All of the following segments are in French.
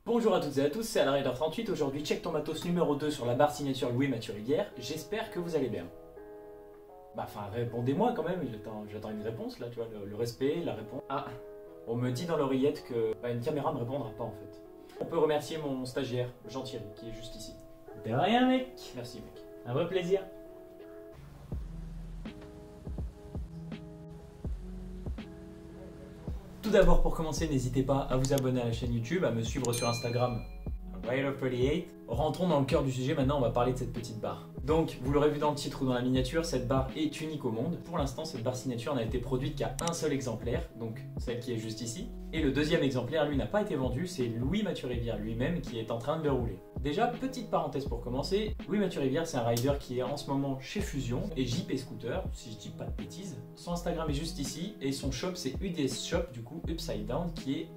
Bonjour à toutes et à tous, c'est AlRider38. Aujourd'hui, check ton matos numéro 2 sur la barre signature Louis-Mathieu Rivière. J'espère que vous allez bien. Répondez-moi quand même, j'attends une réponse là, tu vois, le respect, la réponse. Ah, on me dit dans l'oreillette que une caméra ne répondra pas en fait. On peut remercier mon stagiaire, Jean-Thierry, qui est juste ici. De rien mec. Merci mec. Un vrai plaisir. Tout d'abord, pour commencer, n'hésitez pas à vous abonner à la chaîne YouTube, à me suivre sur Instagram, Rider38. Rentrons dans le cœur du sujet, maintenant on va parler de cette petite barre. Donc, vous l'aurez vu dans le titre ou dans la miniature, cette barre est unique au monde. Pour l'instant, cette barre signature n'a été produite qu'à un seul exemplaire, donc celle qui est juste ici. Et le deuxième exemplaire, lui, n'a pas été vendu, c'est Louis-Mathieu Rivière lui-même qui est en train de le rouler. Déjà, petite parenthèse pour commencer, Louis-Mathieu Rivière, c'est un rider qui est en ce moment chez Fusion et JP Scooter, si je dis pas de bêtises. Son Instagram est juste ici et son shop, c'est UDS Shop, du coup, Upside Down, qui est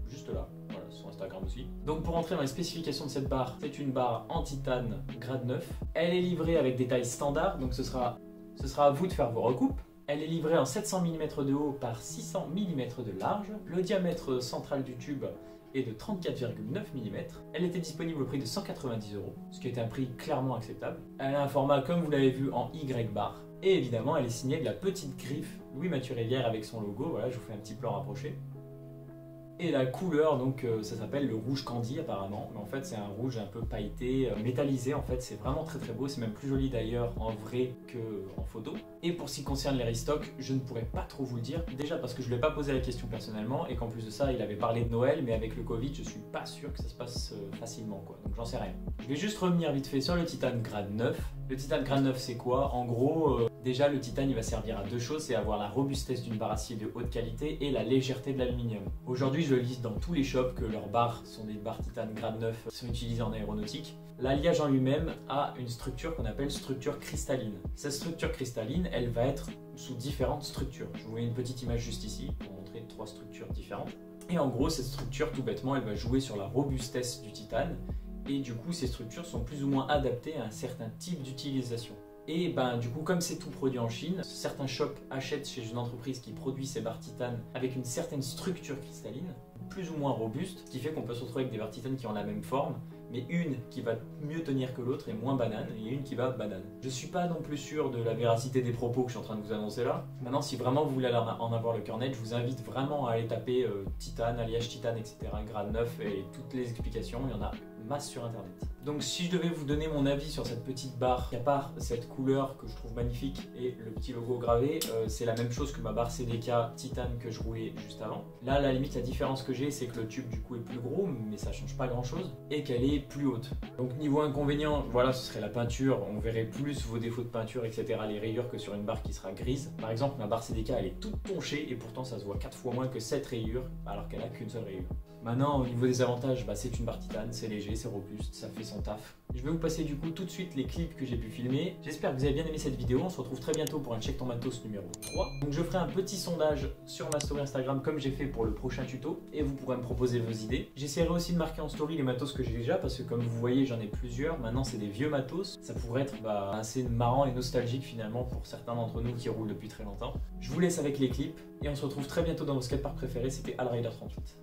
juste là. Voilà, son Instagram aussi. Donc pour entrer dans les spécifications de cette barre, c'est une barre en titane grade 9. Elle est livrée avec des tailles standards, donc ce sera à vous de faire vos recoupes. Elle est livrée en 700 mm de haut par 600 mm de large. Le diamètre central du tube est de 34,9 mm. Elle était disponible au prix de 190 €, ce qui est un prix clairement acceptable. Elle a un format comme vous l'avez vu en Y-bar. Et évidemment, elle est signée de la petite griffe Louis-Mathieu Rivière avec son logo. Voilà, je vous fais un petit plan rapproché. Et la couleur, donc ça s'appelle le rouge candy apparemment, mais en fait c'est un rouge un peu pailleté, métallisé en fait, c'est vraiment très très beau, c'est même plus joli d'ailleurs en vrai qu'en photo. Et pour ce qui concerne les restocks, je ne pourrais pas trop vous le dire, déjà parce que je ne lui ai pas posé la question personnellement, et qu'en plus de ça il avait parlé de Noël, mais avec le Covid je suis pas sûr que ça se passe facilement quoi, donc j'en sais rien. Je vais juste revenir vite fait sur le titane grade 9. Le titane grade 9 c'est quoi? En gros, déjà le titane il va servir à deux choses, c'est avoir la robustesse d'une barre acier de haute qualité et la légèreté de l'aluminium. Aujourd'hui je lis dans tous les shops que leurs barres sont des barres titane grade 9 qui sont utilisées en aéronautique. L'alliage en lui-même a une structure qu'on appelle structure cristalline. Cette structure cristalline, elle va être sous différentes structures. Je vous mets une petite image juste ici pour montrer trois structures différentes. Et en gros, cette structure, tout bêtement, elle va jouer sur la robustesse du titane. Et du coup, ces structures sont plus ou moins adaptées à un certain type d'utilisation. Et du coup, comme c'est tout produit en Chine, certains shops achètent chez une entreprise qui produit ces barres titane avec une certaine structure cristalline, plus ou moins robuste, ce qui fait qu'on peut se retrouver avec des barres titane qui ont la même forme, mais une qui va mieux tenir que l'autre et moins banane, et une qui va banane. Je suis pas non plus sûr de la véracité des propos que je suis en train de vous annoncer là. Maintenant, si vraiment vous voulez en avoir le cœur net, je vous invite vraiment à aller taper titane, alliage titane, etc., grade 9, et toutes les explications, il y en a masse sur internet. Donc si je devais vous donner mon avis sur cette petite barre, à part cette couleur que je trouve magnifique et le petit logo gravé, c'est la même chose que ma barre CDK titane que je roulais juste avant. Là, à la limite, la différence que j'ai, c'est que le tube du coup est plus gros, mais ça change pas grand chose, et qu'elle est plus haute. Donc niveau inconvénient, voilà, ce serait la peinture, on verrait plus vos défauts de peinture, etc., les rayures que sur une barre qui sera grise. Par exemple, ma barre CDK, elle est toute ponchée, et pourtant ça se voit 4 fois moins que cette rayure, alors qu'elle a qu'une seule rayure. Maintenant, au niveau des avantages, c'est une barre titane, c'est léger, c'est robuste, ça fait son taf. Je vais vous passer du coup tout de suite les clips que j'ai pu filmer. J'espère que vous avez bien aimé cette vidéo. On se retrouve très bientôt pour un check ton matos numéro 3. Donc je ferai un petit sondage sur ma story Instagram comme j'ai fait pour le prochain tuto et vous pourrez me proposer vos idées. J'essaierai aussi de marquer en story les matos que j'ai déjà parce que comme vous voyez j'en ai plusieurs. Maintenant c'est des vieux matos. Ça pourrait être assez marrant et nostalgique finalement pour certains d'entre nous qui roulent depuis très longtemps. Je vous laisse avec les clips et on se retrouve très bientôt dans vos skateparks préférés. C'était AlRider38.